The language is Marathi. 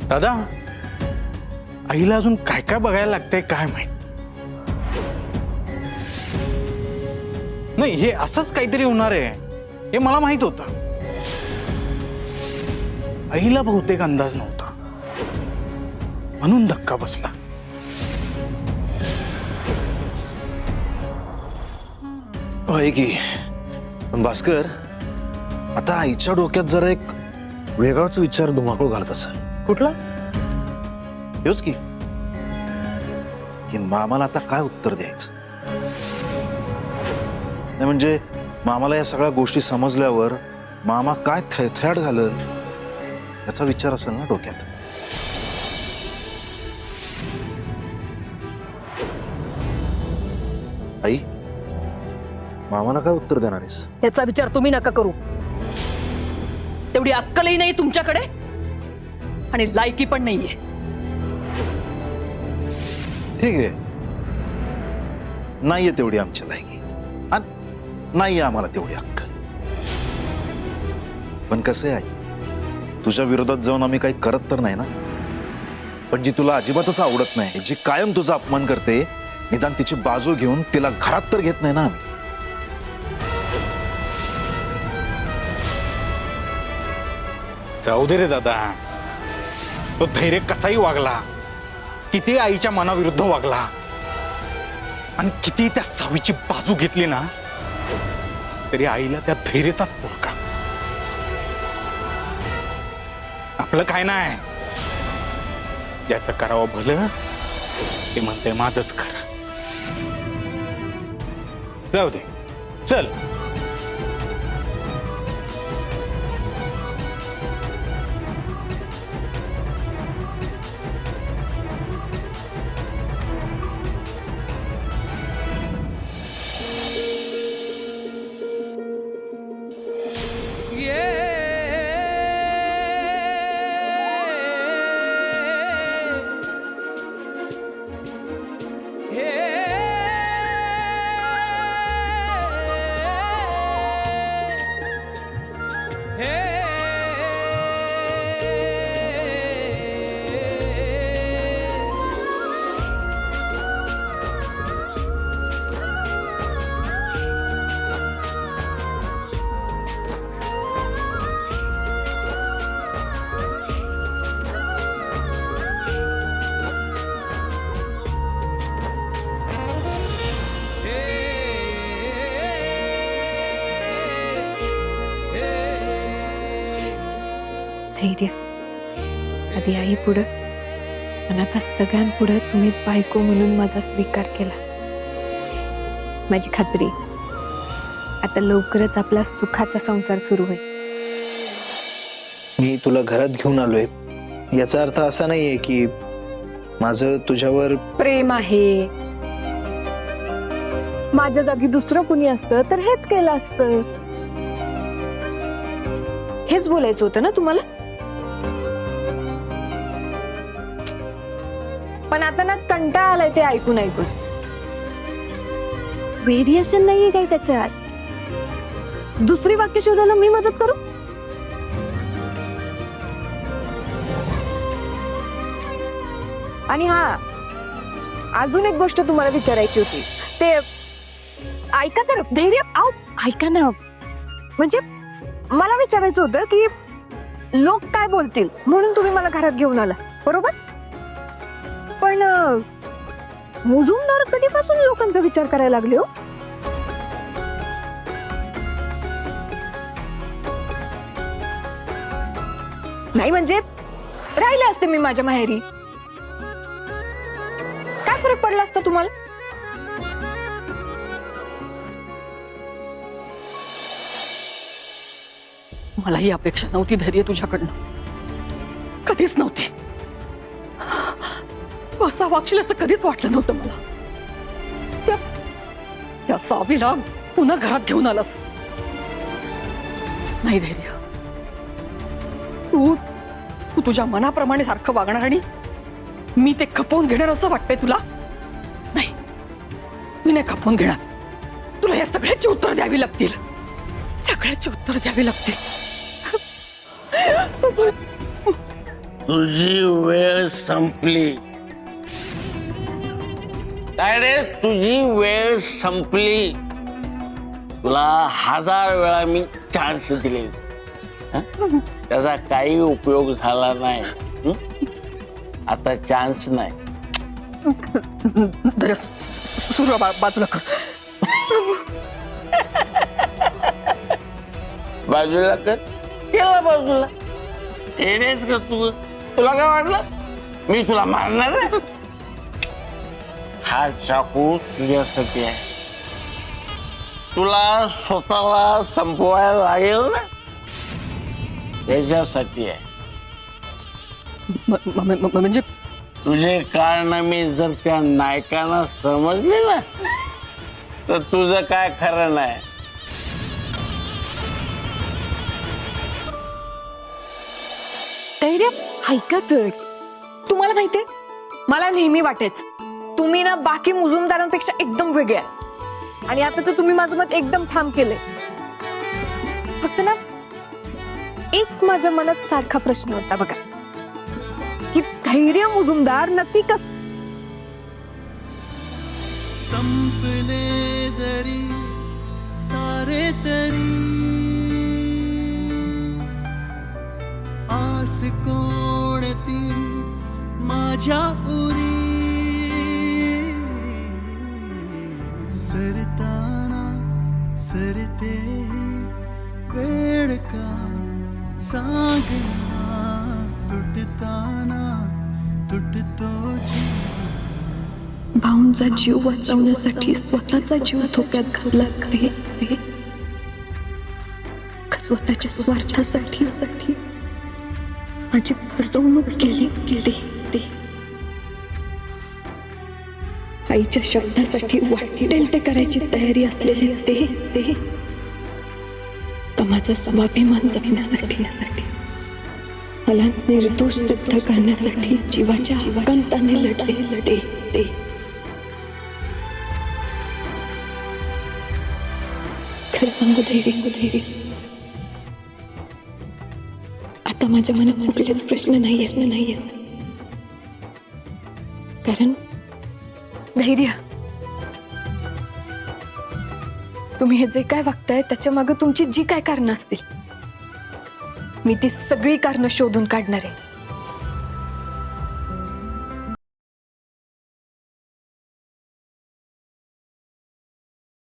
दादा, आईला अजून काय काय बघायला लागतंय काय माहित. नाही, हे असंच काहीतरी होणार आहे हे मला माहित होतं. आईला बहुतेक अंदाज नव्हता, म्हणून धक्का बसला. होय की, पण भास्कर, आता आईच्या डोक्यात जरा एक वेगळाच विचार धुमाकूळ घालत असेल. कुठला? हेच की मामाला आता काय उत्तर द्यायचं. नाही म्हणजे मामाला या सगळ्या गोष्टी समजल्यावर मामा काय थैथयाट घालल याचा विचार असेल ना डोक्यात. आई, मामाला काय उत्तर देणार आहेस? याचा विचार तुम्ही नका करू. तेवढी अक्कलही नाही तुमच्याकडे आणि लायकी पण नाहीये. ठीक आहे, नाहीये तेवढी आमची लायकी आणि नाहीये आम्हाला तेवढी अक्कल. पण कसं आहे, तुझ्या विरोधात जाऊन आम्ही काही करत तर नाही ना. पण जी तुला अजिबातच आवडत नाही, जी कायम तुझा अपमान करते, निदान तिची बाजू घेऊन तिला घरात तर घेत नाही ना आम्ही. जाऊ दे रे दादा, तो धैर्य कसाही वागला, किती आईच्या मनाविरुद्ध वागला आणि किती त्या सावीची बाजू घेतली ना, तरी आईला त्या धैर्याचाच पोरका. आपलं काय नाही, ज्याचं करावं भलं ते म्हणते माझंच खरं. जाऊ दे, चल. धैर्य आधी आई पुढं आणि आता सगळ्यांपुढं तुम्ही बायको म्हणून माझा स्वीकार केला. माझी खात्री, आता लवकरच आपला सुखाचा संसार सुरू होईल. मी तुला घरात घेऊन आलोय याचा अर्थ असा नाहीये की माझं तुझ्यावर प्रेम आहे. माझ्या जागी दुसरं कुणी असतं तर हेच केलं असतं. हेच बोलायचं होतं ना तुम्हाला. पण आता ना कंटाळा आलाय ते ऐकून ऐकून. व्हेरिएशन नाहीये काही त्याच्यात. दुसरी वाक्य शोधायला मी मदत करू? आणि हा, अजून एक गोष्ट तुम्हाला विचारायची होती. ते ऐका तर, धैर्य, आओ ऐका ना. म्हणजे मला विचारायचं होतं की लोक काय बोलतील म्हणून तुम्ही मला घरात घेऊन आला, बरोबर? पण मुजुमदार कधीपासून लोकांचा विचार करायला लागले हो? नाही म्हणजे राहिले असते मी माझ्या माहेरी, काय फरक पडला असता तुम्हाला? मला ही अपेक्षा नव्हती धैर्य तुझ्याकडनं, कधीच नव्हती. तू असा वागशील असं कधीच वाटलं नव्हतं मला. त्या सावीला पुन्हा घरात घेऊन आलास. नाही धैर्य, तू तू तुझ्या मनाप्रमाणे सारखं वागणार आणि मी ते खपवून घेणार असं वाटतंय तुला? नाही, मी नाही खपवून घेणार. तुला या सगळ्याची उत्तर द्यावी लागतील, सगळ्याची उत्तर द्यावी लागतील. तुझी वेळ संपली. काय रे, तुझी वेळ संपली. तुला 1000 वेळा मी चान्स दिले, हं? त्याचा काही उपयोग झाला नाही. हं? आता चान्स नाही. धैर्य सुरू बाजूला कर. बाजूला कर. केला बाजूला. येणेच का तू? तुला काय वाटलं मी तुला मारणार आहे? हा चाकू तुझ्यासाठी आहे. तुला स्वतःला संपवायला लागेल ना, त्याच्यासाठी आहे. म्हणजे तुझे कारनामे जर त्या नायकांना समजले ना, तर तुझं काय खरं नाही. धैर्य ऐका तर. तुम्हाला माहितीये, मला नेहमी वाटेच तुम्ही ना बाकी मुजुमदारांपेक्षा एकदम वेगळे आहे. आणि आता तर तुम्ही माझं मत एकदम ठाम केलंय. फक्त ना एक माझ्या मनात सारखा प्रश्न होता बघा, की धैर्य मुजुमदार नक्की कस संपले जरी सारे तरी आस कोणती माझ्या उरी सरताना सरते वेळ का सांगना तुटताना तुटतो जीव भाऊंचा जीव वाचवण्यासाठी स्वतःचा जीव धोक्यात घातला ते स्वतःच्या स्वार्थासाठी माझी फसवणूक केली ते आईच्या शब्दासाठी वाटेल ते करायची तयारी असलेली ते का माझा स्वाभिमान जपण्यासाठी मला निर्दोष सिद्ध करण्यासाठी जीवाच्या आकांताने लढले ते खरं सांगू धैर्य, आता माझ्या मनात कुठलेच प्रश्न नाहीयेत. कारण धैर्य, तुम्ही हे जे काय वागताय त्याच्या मागे तुमची जी काय कारणं असतील, मी ती सगळी कारणं शोधून काढणार आहे.